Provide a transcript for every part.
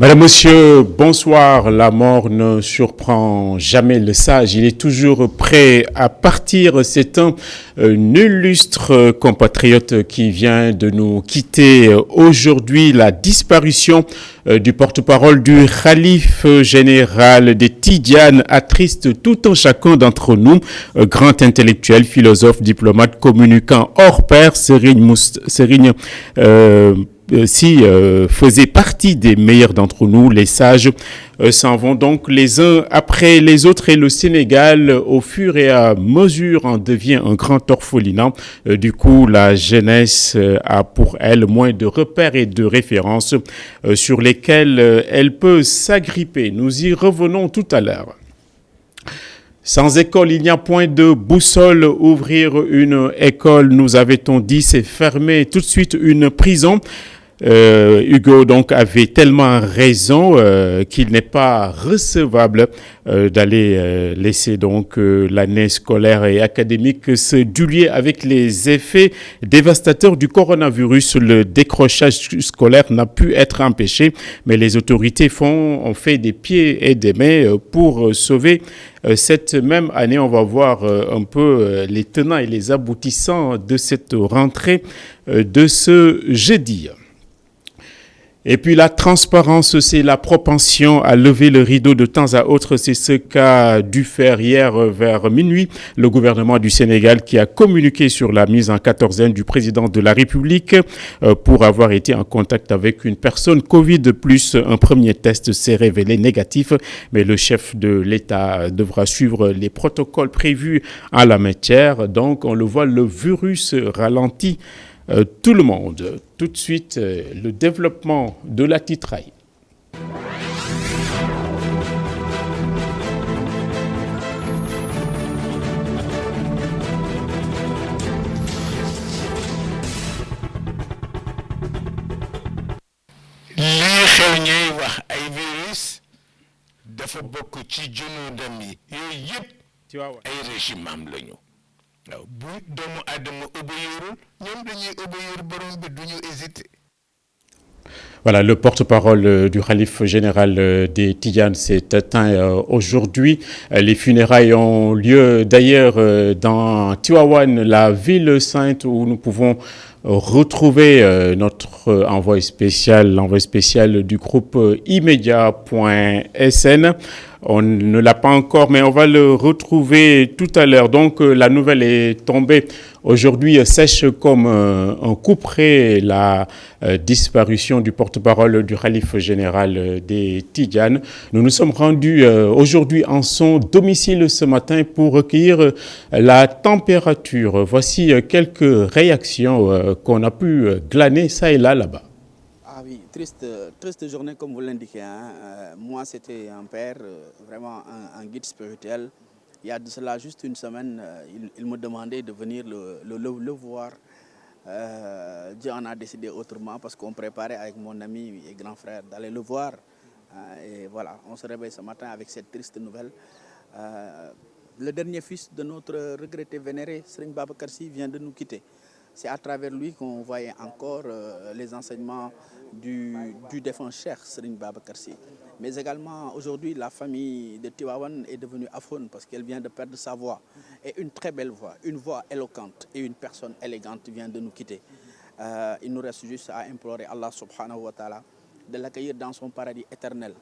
Madame, Monsieur, bonsoir. La mort ne surprend jamais le sage. Il est toujours prêt à partir. C'est un illustre compatriote qui vient de nous quitter aujourd'hui. La disparition du porte-parole du khalife général des Tidjanes attriste tout un chacun d'entre nous. Grand intellectuel, philosophe, diplomate, communicant hors pair, Serigne faisait partie des meilleurs d'entre nous. Les sages s'en vont donc les uns après les autres et le Sénégal, au fur et à mesure, en devient un grand orphelinat. Du coup, la jeunesse a pour elle moins de repères et de références sur lesquels elle peut s'agripper. Nous y revenons tout à l'heure. Sans école, il n'y a point de boussole. Ouvrir une école, nous avait-on dit, c'est fermer tout de suite une prison. Hugo donc avait tellement raison qu'il n'est pas recevable d'aller laisser donc l'année scolaire et académique se diluer avec les effets dévastateurs du coronavirus. Le décrochage scolaire n'a pu être empêché, mais les autorités ont fait des pieds et des mains pour sauver cette même année. On va voir un peu les tenants et les aboutissants de cette rentrée de ce jeudi. Et puis la transparence, c'est la propension à lever le rideau de temps à autre. C'est ce qu'a dû faire hier vers minuit le gouvernement du Sénégal qui a communiqué sur la mise en quatorzaine du président de la République pour avoir été en contact avec une personne Covid. Plus un premier test s'est révélé négatif, mais le chef de l'État devra suivre les protocoles prévus en la matière. Donc on le voit, le virus ralentit tout le monde. Tout de suite, le développement de la titraille. lii xew ñuy wax ay virus dafa bokk ci junudam yi yooyu yëpp ay régime am lañu. waaw bu doomu aadama obéirul ñoom dañuy obéir borom bi duñu hésiter. Voilà, le porte-parole du khalife général des Tidjanes s'est éteint aujourd'hui. Les funérailles ont lieu d'ailleurs dans Tivaouane, la ville sainte où nous pouvons retrouver notre envoyé spécial du groupe immédiat.sn. On ne l'a pas encore, mais on va le retrouver tout à l'heure. Donc, la nouvelle est tombée aujourd'hui sèche comme un couperet, la disparition du porte-parole du khalife général des Tidjanes. Nous nous sommes rendus aujourd'hui en son domicile ce matin pour recueillir la température. Voici quelques réactions qu'on a pu glaner ça et là-bas. Ah oui, triste journée comme vous l'indiquez. Moi, c'était un père, vraiment un guide spirituel. Il y a de cela juste une semaine, il me demandait de venir le voir. Dieu en a décidé autrement parce qu'on préparait avec mon ami et grand frère d'aller le voir. Et voilà, on se réveille ce matin avec cette triste nouvelle. Le dernier fils de notre regretté vénéré, Serigne Babacar Sy, vient de nous quitter. C'est à travers lui qu'on voyait encore les enseignements du défunt Cheikh Serigne Babacar Sy. Mais également, aujourd'hui, la famille de Tivaouane est devenue aphone parce qu'elle vient de perdre sa voix. Et une très belle voix, une voix éloquente et une personne élégante vient de nous quitter. Il nous reste juste à implorer Allah subhanahu wa ta'ala de l'accueillir dans son paradis éternel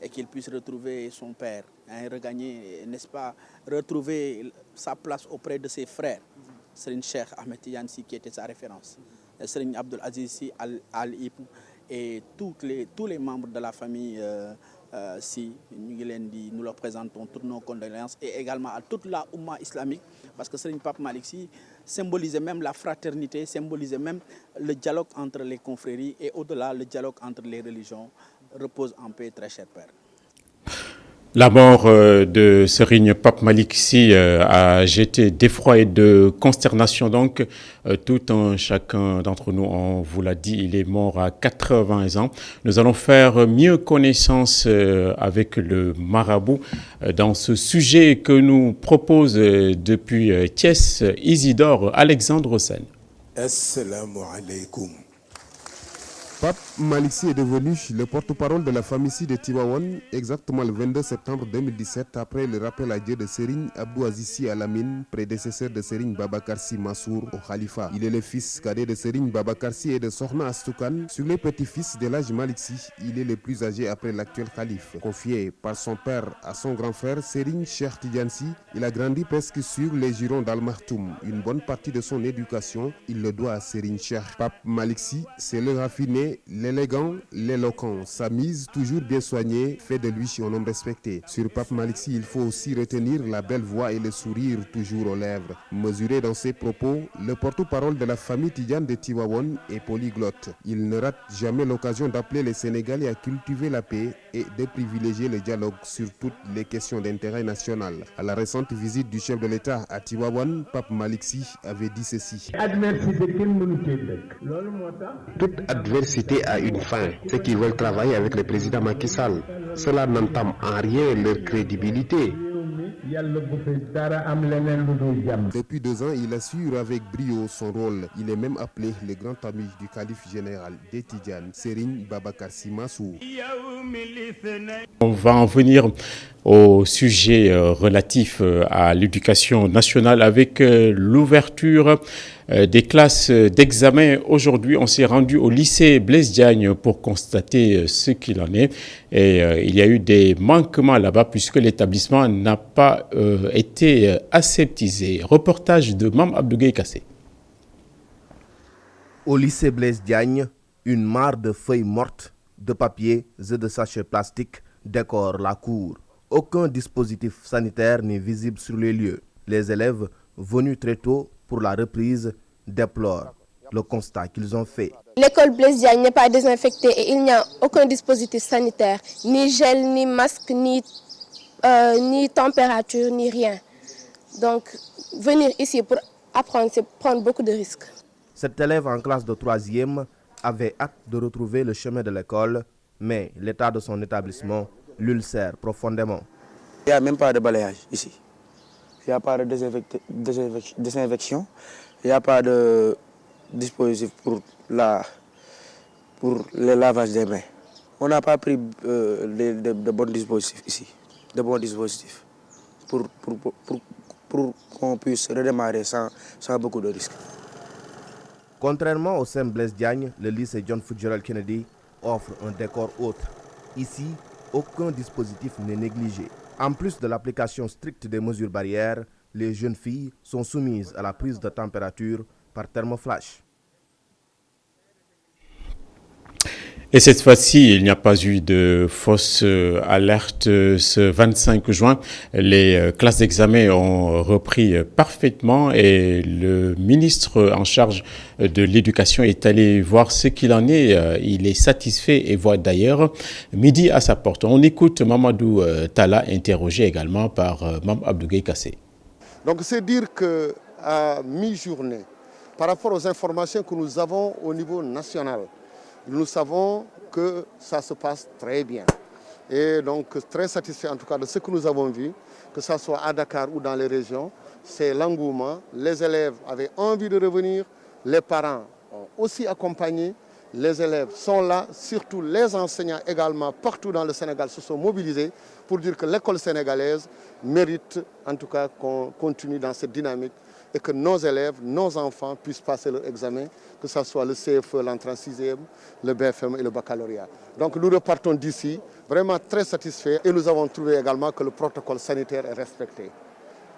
et qu'il puisse retrouver son père, regagner, n'est-ce pas, retrouver sa place auprès de ses frères. Serigne Cheikh Ahmed Tidiane Sy qui était sa référence, Serigne Abdoul Aziz Sy Al Ibn et tous les membres de la famille Sy, nous leur présentons toutes nos condoléances et également à toute la Oumma islamique parce que Serigne Pape Malick Sy symbolisait même la fraternité, symbolisait même le dialogue entre les confréries et au-delà le dialogue entre les religions. Repose en paix, très cher père. La mort de Serigne Pape Malick Sy a jeté d'effroi et de consternation. Donc, tout un chacun d'entre nous, on vous l'a dit, il est mort à 80 ans. Nous allons faire mieux connaissance avec le marabout dans ce sujet que nous propose depuis Thiès, Isidore Alexandre Sen. Assalamu alaikum. Pape Malick Sy est devenu le porte-parole de la famille Sy de Tivaouane exactement le 22 septembre 2017 après le rappel à Dieu de Serigne Abdou Aziz Sy Al Amine, prédécesseur de Serigne Babacar Sy Mansour au Khalifa. Il est le fils cadet de Serigne Babacar Sy et de Sokhna Astou Kane. Sur les petits-fils de l'âge Malick Sy, il est le plus âgé après l'actuel calife. Confié par son père à son grand frère Serigne Cheikh Tidiane Sy, il a grandi presque sur les jurons d'Al Maktoum. Une bonne partie de son éducation, il le doit à Serigne Cheikh. Pape Malick Sy, c'est le raffiné, l'élégant, l'éloquent. Sa mise, toujours bien soignée, fait de lui un homme respecté. Sur Pape Malick Sy, il faut aussi retenir la belle voix et le sourire toujours aux lèvres. Mesuré dans ses propos, le porte-parole de la famille Tidiane de Tivaouane est polyglotte. Il ne rate jamais l'occasion d'appeler les Sénégalais à cultiver la paix et de privilégier le dialogue sur toutes les questions d'intérêt national. À la récente visite du chef de l'État à Tivaouane, Pape Malick Sy avait dit ceci. Toute adversité a une fin. Ceux qui veulent travailler avec le président Macky Sall, cela n'entame en rien leur crédibilité. Depuis 2 ans, il assure avec brio son rôle. Il est même appelé le grand ami du calife général des Tidjanes, Serigne Babacar Sy Mansour. On va en venir au sujet relatif à l'éducation nationale avec l'ouverture des classes d'examen. Aujourd'hui, on s'est rendu au lycée Blaise Diagne pour constater ce qu'il en est. Et il y a eu des manquements là-bas puisque l'établissement n'a pas été aseptisé. Reportage de Mam Abdougué Kassé. Au lycée Blaise Diagne, une mare de feuilles mortes, de papier et de sachets plastiques décore la cour. Aucun dispositif sanitaire n'est visible sur les lieux. Les élèves, venus très tôt pour la reprise, déplorent le constat qu'ils ont fait. L'école Blaise Diagne n'est pas désinfectée et il n'y a aucun dispositif sanitaire, ni gel, ni masque, ni température, ni rien. Donc, venir ici pour apprendre, c'est prendre beaucoup de risques. Cet élève en classe de 3e avait hâte de retrouver le chemin de l'école, mais l'état de son établissement l'ulcère profondément. Il n'y a même pas de balayage ici. Il n'y a pas de désinfection. Il n'y a pas de dispositif pour le lavage des mains. On n'a pas pris de bons dispositifs ici. De bons dispositifs pour qu'on puisse redémarrer sans beaucoup de risques. Contrairement au CEM Blaise Diagne, le lycée John Fitzgerald Kennedy offre un décor autre. Ici, aucun dispositif n'est négligé. En plus de l'application stricte des mesures barrières, les jeunes filles sont soumises à la prise de température par thermoflash. Et cette fois-ci, il n'y a pas eu de fausse alerte. Ce 25 juin, les classes d'examen ont repris parfaitement et le ministre en charge de l'éducation est allé voir ce qu'il en est. Il est satisfait et voit d'ailleurs midi à sa porte. On écoute Mamadou Talla, interrogé également par Mam Abdougué Kassé. Donc c'est dire qu'à mi-journée, par rapport aux informations que nous avons au niveau national, nous savons que ça se passe très bien. Et donc très satisfait en tout cas de ce que nous avons vu, que ce soit à Dakar ou dans les régions, c'est l'engouement. Les élèves avaient envie de revenir, les parents ont aussi accompagné, les élèves sont là, surtout les enseignants également, partout dans le Sénégal se sont mobilisés pour dire que l'école sénégalaise mérite en tout cas qu'on continue dans cette dynamique et que nos élèves, nos enfants puissent passer leur examen, que ce soit le CFE, l'entrée en 6e, le BFM et le baccalauréat. Donc nous repartons d'ici vraiment très satisfaits et nous avons trouvé également que le protocole sanitaire est respecté.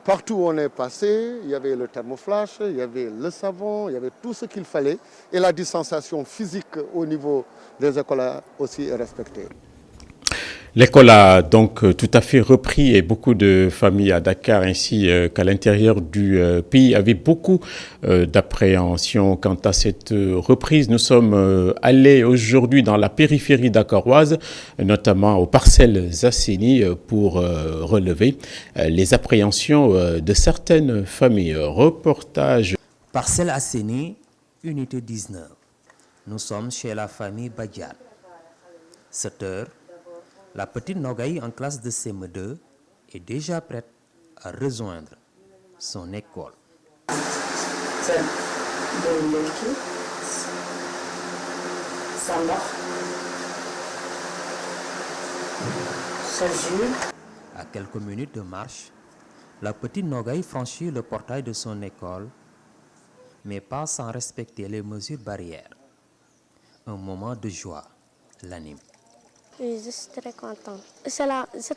Partout où on est passé, il y avait le thermoflash, il y avait le savon, il y avait tout ce qu'il fallait et la distanciation physique au niveau des écoles aussi est respectée. L'école a donc tout à fait repris et beaucoup de familles à Dakar ainsi qu'à l'intérieur du pays avaient beaucoup d'appréhension quant à cette reprise. Nous sommes allés aujourd'hui dans la périphérie dakaroise, notamment aux Parcelles Assainies, pour relever les appréhensions de certaines familles. Reportage. Parcelles Assainies, unité 19. Nous sommes chez la famille Badian. 7 heures. La petite Nogaï en classe de CM2 est déjà prête à rejoindre son école. Ça À quelques minutes de marche, la petite Nogaï franchit le portail de son école, mais pas sans respecter les mesures barrières. Un moment de joie l'anime. Oui, je suis très contente. C'est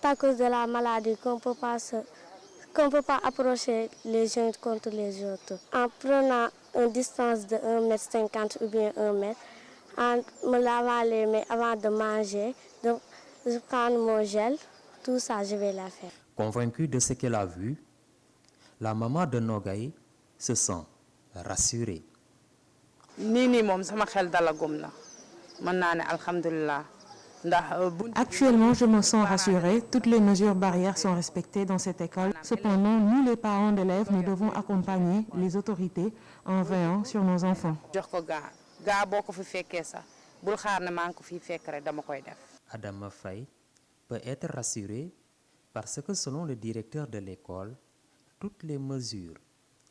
à cause de la maladie qu'on ne peut pas approcher les uns contre les autres. En prenant une distance de 1,50 m ou bien 1 mètre, en me lavant les mains avant de manger, de prendre mon gel, tout ça, je vais la faire. Convaincue de ce qu'elle a vu, la maman de Nogaï se sent rassurée. Actuellement, je me sens rassurée. Toutes les mesures barrières sont respectées dans cette école. Cependant, nous, les parents d'élèves, nous devons accompagner les autorités en veillant sur nos enfants. Adama Faye peut être rassurée parce que selon le directeur de l'école, toutes les mesures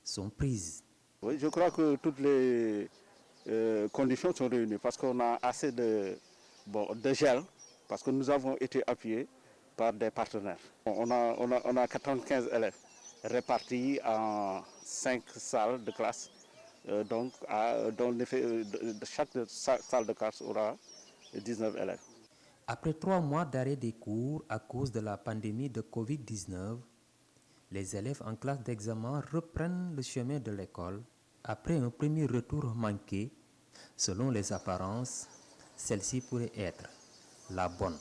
sont prises. Oui, je crois que toutes les conditions sont réunies parce qu'on a assez de gel, parce que nous avons été appuyés par des partenaires. On a 95 élèves répartis en 5 salles de classe, dont chaque salle de classe aura 19 élèves. Après 3 mois d'arrêt des cours à cause de la pandémie de Covid-19, les élèves en classe d'examen reprennent le chemin de l'école après un premier retour manqué. Selon les apparences, celle-ci pourrait être la bonne.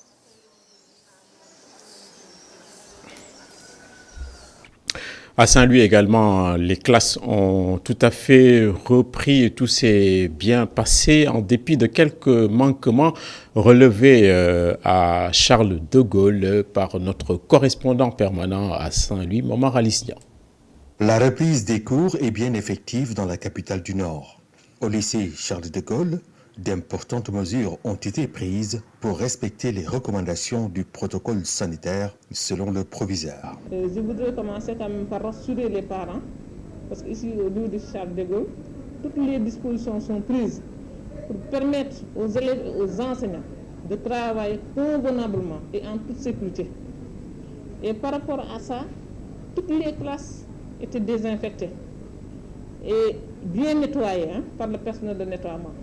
À Saint-Louis également, les classes ont tout à fait repris et tout s'est bien passé en dépit de quelques manquements relevés à Charles de Gaulle par notre correspondant permanent à Saint-Louis, Momar Alisnia. La reprise des cours est bien effective dans la capitale du Nord. Au lycée Charles de Gaulle, d'importantes mesures ont été prises pour respecter les recommandations du protocole sanitaire selon le proviseur. Je voudrais commencer quand même par rassurer les parents, parce qu'ici au niveau du Charles de Gaulle, toutes les dispositions sont prises pour permettre aux élèves et aux enseignants de travailler convenablement et en toute sécurité. Et par rapport à ça, toutes les classes étaient désinfectées et bien nettoyées par le personnel de nettoiement.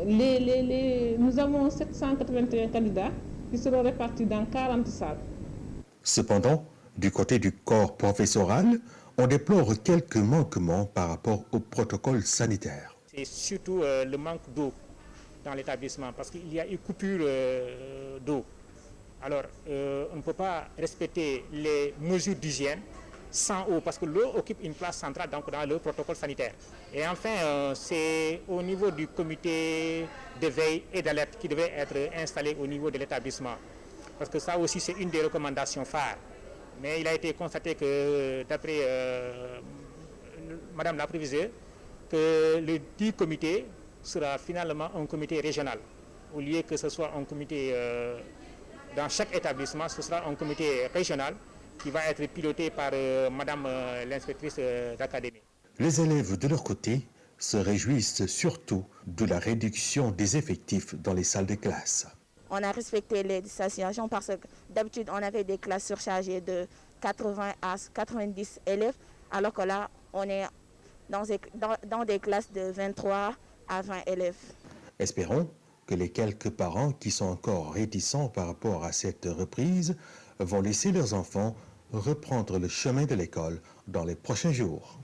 Nous avons 781 candidats qui seront répartis dans 40 salles. Cependant, du côté du corps professoral, on déplore quelques manquements par rapport au protocole sanitaire. C'est surtout le manque d'eau dans l'établissement parce qu'il y a une coupure d'eau. Alors, on ne peut pas respecter les mesures d'hygiène sans eau parce que l'eau occupe une place centrale dans le protocole sanitaire. Et enfin, c'est au niveau du comité de veille et d'alerte qui devait être installé au niveau de l'établissement. Parce que ça aussi, c'est une des recommandations phares. Mais il a été constaté que, d'après Madame la Proviseure, que le dit comité sera finalement un comité régional. Au lieu que ce soit un comité dans chaque établissement, ce sera un comité régional qui va être piloté par Madame l'inspectrice d'académie. Les élèves, de leur côté, se réjouissent surtout de la réduction des effectifs dans les salles de classe. On a respecté les distanciations parce que d'habitude, on avait des classes surchargées de 80 à 90 élèves, alors que là, on est dans des classes de 23 à 20 élèves. Espérons que les quelques parents qui sont encore réticents par rapport à cette reprise vont laisser leurs enfants reprendre le chemin de l'école dans les prochains jours.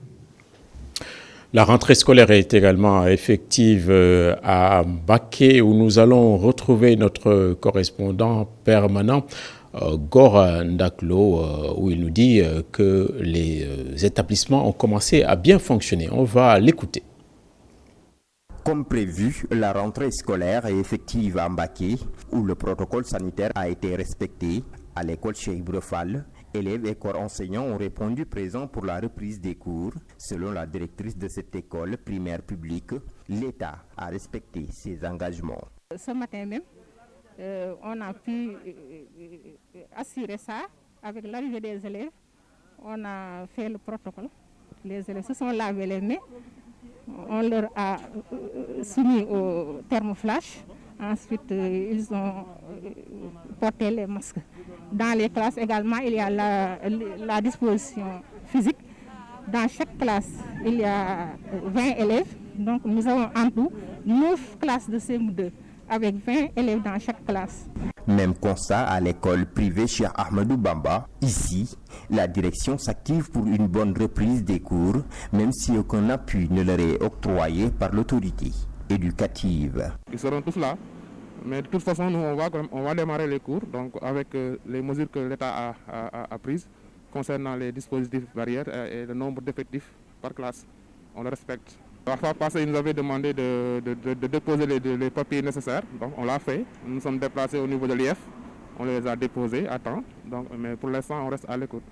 La rentrée scolaire est également effective à Baké où nous allons retrouver notre correspondant permanent Gora Ndaklo où il nous dit que les établissements ont commencé à bien fonctionner. On va l'écouter. Comme prévu, la rentrée scolaire est effective à Mbaké, où le protocole sanitaire a été respecté. À l'école Cheikh Ibra Fall, élèves et corps enseignants ont répondu présents pour la reprise des cours. Selon la directrice de cette école primaire publique, l'État a respecté ses engagements. Ce matin même, on a pu assurer ça avec l'arrivée des élèves. On a fait le protocole. Les élèves se sont lavés les mains. on leur a soumis au thermoflash. Ensuite, ils ont porté les masques. Dans les classes également, il y a la disposition physique. Dans chaque classe, il y a 20 élèves. Donc, nous avons en tout 9 classes de CM2 avec 20 élèves dans chaque classe. Même constat à l'école privée Cheikh Ahmadou Bamba. Ici, la direction s'active pour une bonne reprise des cours, même si aucun appui ne leur est octroyé par l'autorité éducative. Ils seront tous là, mais de toute façon, nous, on va démarrer les cours donc avec les mesures que l'État a prises concernant les dispositifs barrières et le nombre d'effectifs par classe. On le respecte. La fois passée, ils nous avaient demandé de déposer les papiers nécessaires, donc on l'a fait. Nous sommes déplacés au niveau de l'IF, on les a déposés à temps, donc, mais pour l'instant, on reste à l'écoute.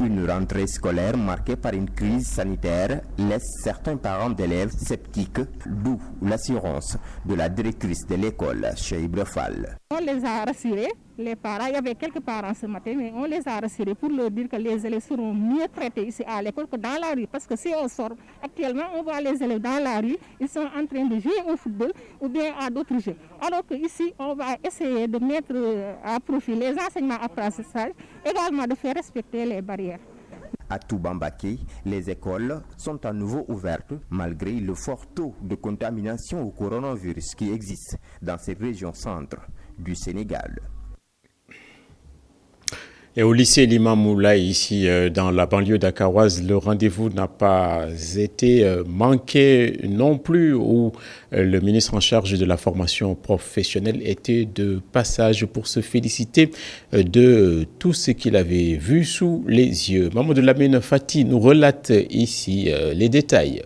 Une rentrée scolaire marquée par une crise sanitaire laisse certains parents d'élèves sceptiques, d'où l'assurance de la directrice de l'école, Cheikh Ibra Fall. On les a rassurés, les parents, il y avait quelques parents ce matin, mais on les a rassurés pour leur dire que les élèves seront mieux traités ici à l'école que dans la rue. Parce que si on sort, actuellement, on voit les élèves dans la rue, ils sont en train de jouer au football ou bien à d'autres jeux. Alors qu'ici, on va essayer de mettre à profit les enseignements apprentissages, également de faire respecter les barrières. À Toubambaké, les écoles sont à nouveau ouvertes malgré le fort taux de contamination au coronavirus qui existe dans cette région centre du Sénégal. Et au lycée Limamoulaye, ici dans la banlieue dakaroise, le rendez-vous n'a pas été manqué non plus, où le ministre en charge de la formation professionnelle était de passage pour se féliciter de tout ce qu'il avait vu sous les yeux. Mamadou Lamine Fati nous relate ici les détails.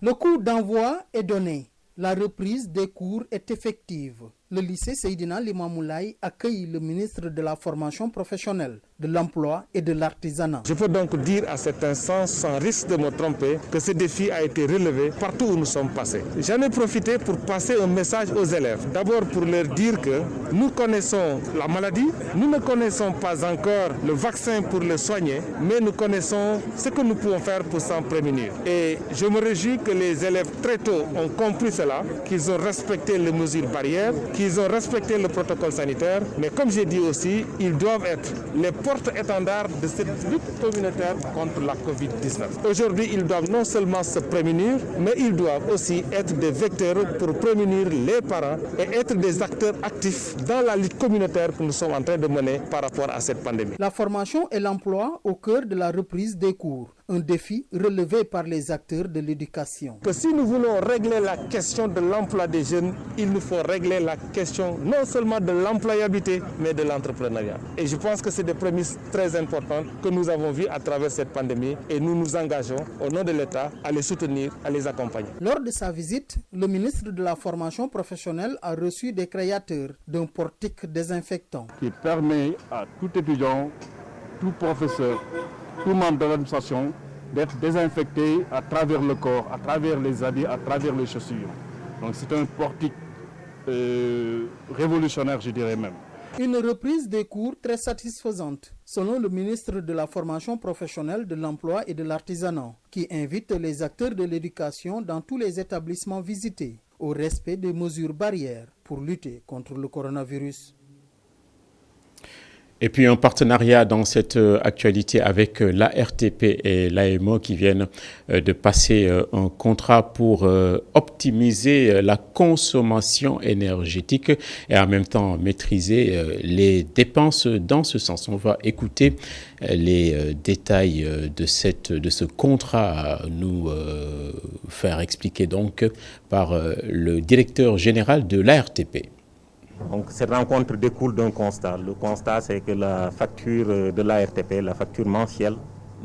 Le coup d'envoi est donné. La reprise des cours est effective. Le lycée Seydina Limamoulaye accueille le ministre de la formation professionnelle, de l'emploi et de l'artisanat. Je peux donc dire à cet instant, sans risque de me tromper, que ce défi a été relevé partout où nous sommes passés. J'en ai profité pour passer un message aux élèves. D'abord pour leur dire que nous connaissons la maladie, nous ne connaissons pas encore le vaccin pour le soigner, mais nous connaissons ce que nous pouvons faire pour s'en prémunir. Et je me réjouis que les élèves très tôt ont compris cela, qu'ils ont respecté les mesures barrières, qu'ils ont respecté le protocole sanitaire, mais comme j'ai dit aussi, ils doivent être les porte-étendards de cette lutte communautaire contre la Covid-19. Aujourd'hui, ils doivent non seulement se prémunir, mais ils doivent aussi être des vecteurs pour prémunir les parents et être des acteurs actifs dans la lutte communautaire que nous sommes en train de mener par rapport à cette pandémie. La formation et l'emploi au cœur de la reprise des cours. Un défi relevé par les acteurs de l'éducation. Que si nous voulons régler la question de l'emploi des jeunes, il nous faut régler la question non seulement de l'employabilité, mais de l'entrepreneuriat. Et je pense que c'est des prémices très importantes que nous avons vues à travers cette pandémie et nous nous engageons au nom de l'État à les soutenir, à les accompagner. Lors de sa visite, le ministre de la formation professionnelle a reçu des créateurs d'un portique désinfectant. Qui permet à tout étudiant, tout professeur, tout membre de l'administration d'être désinfecté à travers le corps, à travers les habits, à travers les chaussures. Donc c'est un portique révolutionnaire, je dirais même. Une reprise des cours très satisfaisante, selon le ministre de la formation professionnelle, de l'emploi et de l'artisanat, qui invite les acteurs de l'éducation dans tous les établissements visités au respect des mesures barrières pour lutter contre le coronavirus. Et puis un partenariat dans cette actualité avec l'ARTP et l'AMO qui viennent de passer un contrat pour optimiser la consommation énergétique et en même temps maîtriser les dépenses dans ce sens. On va écouter les détails de ce contrat, nous faire expliquer donc par le directeur général de l'ARTP. Donc, cette rencontre découle d'un constat. Le constat, c'est que la facture de l'ARTP, la facture mensuelle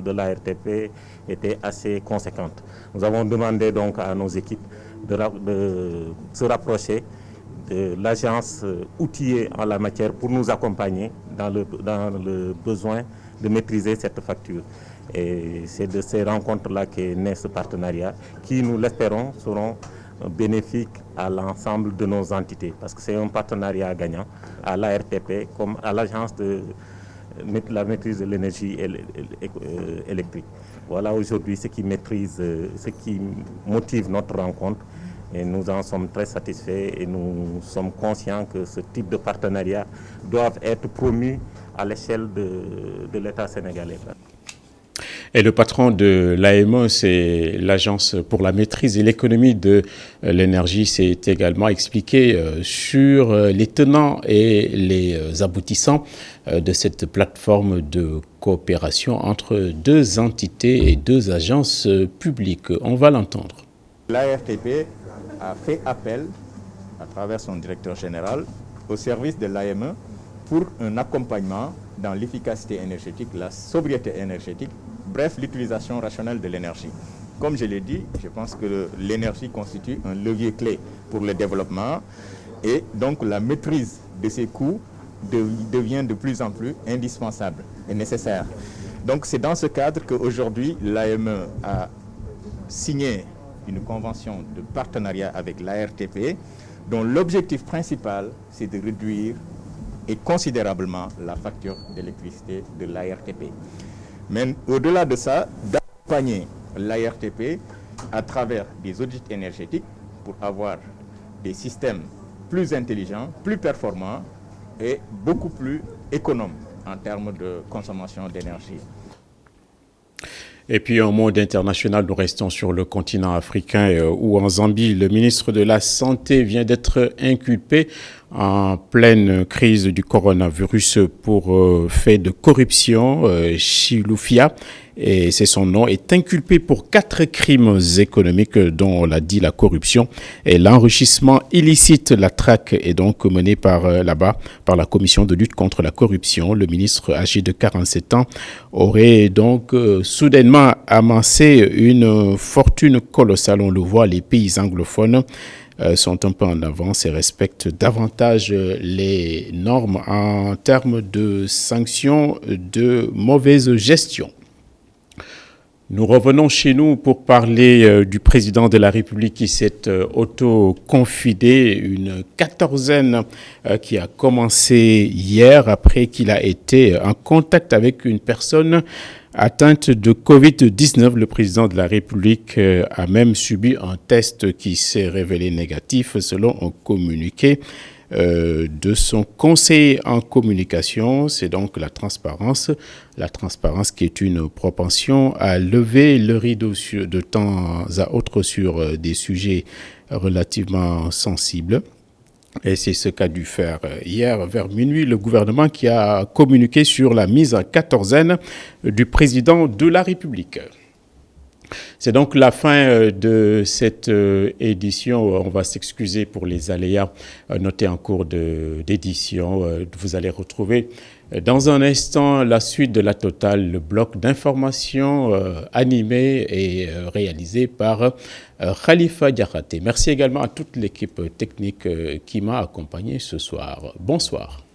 de l'ARTP était assez conséquente. Nous avons demandé donc à nos équipes de se rapprocher de l'agence outillée en la matière pour nous accompagner dans le besoin de maîtriser cette facture. Et c'est de ces rencontres-là qu'est né ce partenariat qui, nous l'espérons, seront bénéfique à l'ensemble de nos entités parce que c'est un partenariat gagnant à l'ARTP comme à l'agence la maîtrise de l'énergie électrique. Voilà aujourd'hui ce qui motive notre rencontre et nous en sommes très satisfaits et nous sommes conscients que ce type de partenariat doivent être promus à l'échelle de l'État sénégalais. Et le patron de l'AME, c'est l'Agence pour la maîtrise et l'économie de l'énergie, s'est également expliqué sur les tenants et les aboutissants de cette plateforme de coopération entre deux entités et deux agences publiques. On va l'entendre. L'ARTP a fait appel, à travers son directeur général, au service de l'AME pour un accompagnement dans l'efficacité énergétique, la sobriété énergétique, bref, l'utilisation rationnelle de l'énergie. Comme je l'ai dit, je pense que l'énergie constitue un levier clé pour le développement et donc la maîtrise de ces coûts devient de plus en plus indispensable et nécessaire. Donc c'est dans ce cadre qu'aujourd'hui l'AME a signé une convention de partenariat avec l'ARTP dont l'objectif principal c'est de réduire et considérablement la facture d'électricité de l'ARTP. Mais au-delà de ça, d'accompagner l'ARTP à travers des audits énergétiques pour avoir des systèmes plus intelligents, plus performants et beaucoup plus économes en termes de consommation d'énergie. Et puis en monde international, nous restons sur le continent africain où en Zambie, le ministre de la Santé vient d'être inculpé en pleine crise du coronavirus pour fait de corruption. Chilufya, et c'est son nom, est inculpé pour 4 crimes économiques dont on l'a dit la corruption et l'enrichissement illicite. La traque est donc menée par là-bas par la commission de lutte contre la corruption. Le ministre âgé de 47 ans aurait donc soudainement amassé une fortune colossale. On le voit, les pays anglophones sont un peu en avance et respectent davantage les normes en termes de sanctions de mauvaise gestion. Nous revenons chez nous pour parler du président de la République qui s'est auto-confidé, une quatorzaine qui a commencé hier après qu'il a été en contact avec une personne atteinte de Covid-19. Le président de la République a même subi un test qui s'est révélé négatif selon un communiqué de son conseiller en communication. C'est donc la transparence qui est une propension à lever le rideau de temps à autre sur des sujets relativement sensibles. Et c'est ce qu'a dû faire hier vers minuit le gouvernement qui a communiqué sur la mise en quatorzaine du président de la République. C'est donc la fin de cette édition. On va s'excuser pour les aléas notés en cours d'édition. Vous allez retrouver dans un instant la suite de la totale, le bloc d'information animé et réalisé par Khalifa Diakhaté. Merci également à toute l'équipe technique qui m'a accompagné ce soir. Bonsoir.